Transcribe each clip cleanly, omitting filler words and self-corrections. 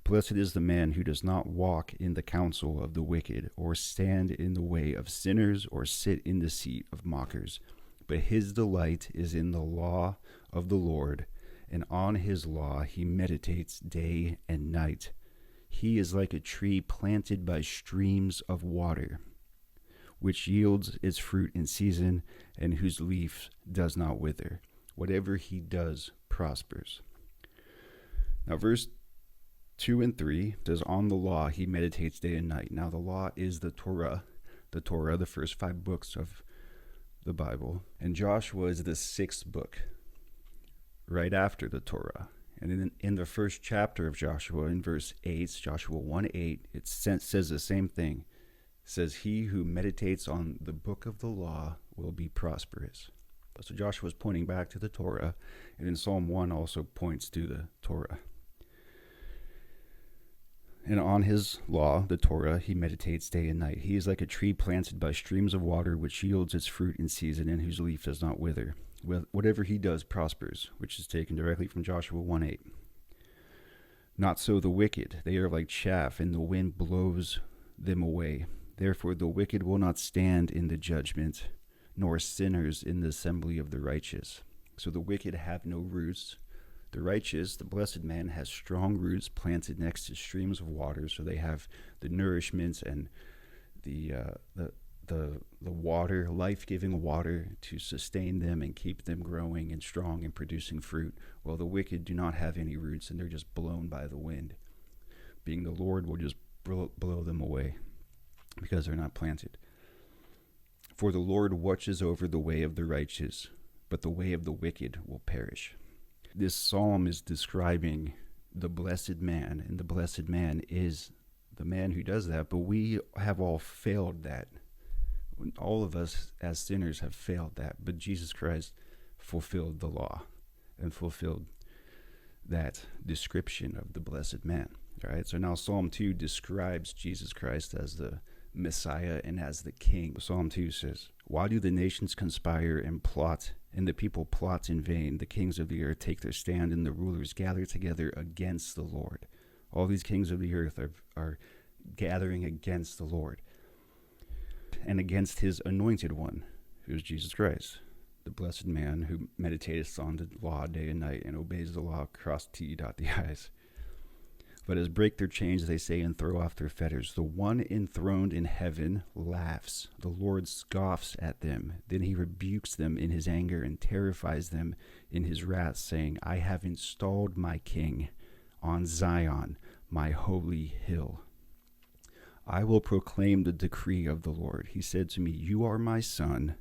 Blessed is the man who does not walk in the counsel of the wicked, or stand in the way of sinners, or sit in the seat of mockers. But his delight is in the law of the Lord, and on his law he meditates day and night. He is like a tree planted by streams of water, which yields its fruit in season, and whose leaf does not wither. Whatever he does prospers. Now, verse 2 and 3 says, on the law he meditates day and night. Now, the law is the Torah, the first 5 books of the Bible. And Joshua is the 6th book, right after the Torah. And in the first chapter of Joshua, in verse 8, Joshua 1:8, it says the same thing. It says, he who meditates on the book of the law will be prosperous. So Joshua is pointing back to the Torah, and in Psalm 1 also points to the Torah. And on his law, the Torah, he meditates day and night. He is like a tree planted by streams of water, which yields its fruit in season, and whose leaf does not wither. Whatever he does prospers, which is taken directly from Joshua 1:8. Not so the wicked. They are like chaff, and the wind blows them away. Therefore the wicked will not stand in the judgment, nor sinners in the assembly of the righteous. So the wicked have no roots. The righteous, the blessed man, has strong roots planted next to streams of water, so they have the nourishment and the water, life-giving water, to sustain them and keep them growing and strong and producing fruit. While the wicked do not have any roots, and they're just blown by the wind. Being the Lord will just blow them away because they're not planted. For the Lord watches over the way of the righteous, but the way of the wicked will perish. This psalm is describing the blessed man, and the blessed man is the man who does that, but we have all failed that. All of us as sinners have failed that, but Jesus Christ fulfilled the law and fulfilled that description of the blessed man. All right, so now Psalm 2 describes Jesus Christ as the Messiah and as the King. Psalm 2 says, why do the nations conspire and plot, and the people plot in vain? The kings of the earth take their stand, and the rulers gather together against the Lord. All these kings of the earth are gathering against the Lord and against his anointed one, who is Jesus Christ, the blessed man who meditates on the law day and night and obeys the law, cross T, dot the I's. But as break their chains, they say, and throw off their fetters. The one enthroned in heaven laughs. The Lord scoffs at them. Then he rebukes them in his anger and terrifies them in his wrath, saying, I have installed my king on Zion, my holy hill. I will proclaim the decree of the Lord. He said to me, you are my son.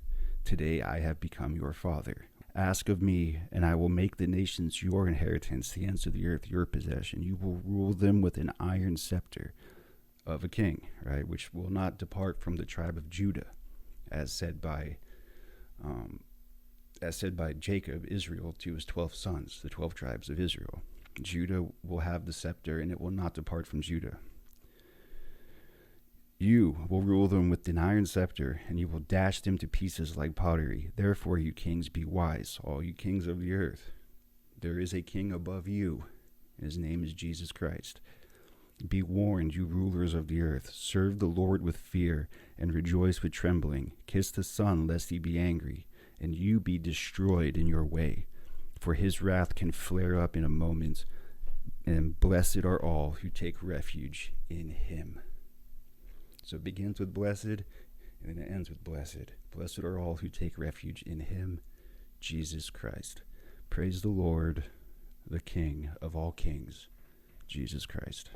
Today I have become your father. Ask of me, and I will make the nations your inheritance, the ends of the earth your possession. You will rule them with an iron scepter of a king, right, which will not depart from the tribe of Judah, as said by Jacob, Israel, to his 12 sons, the 12 tribes of Israel. Judah will have the scepter, and it will not depart from Judah. You will rule them with an iron scepter, and you will dash them to pieces like pottery. Therefore, you kings, be wise, all you kings of the earth. There is a king above you. His name is Jesus Christ. Be warned, you rulers of the earth. Serve the Lord with fear, and rejoice with trembling. Kiss the Son, lest he be angry, and you be destroyed in your way. For his wrath can flare up in a moment, and blessed are all who take refuge in him. So it begins with blessed, and then it ends with blessed. Blessed are all who take refuge in him, Jesus Christ. Praise the Lord, the King of all kings, Jesus Christ.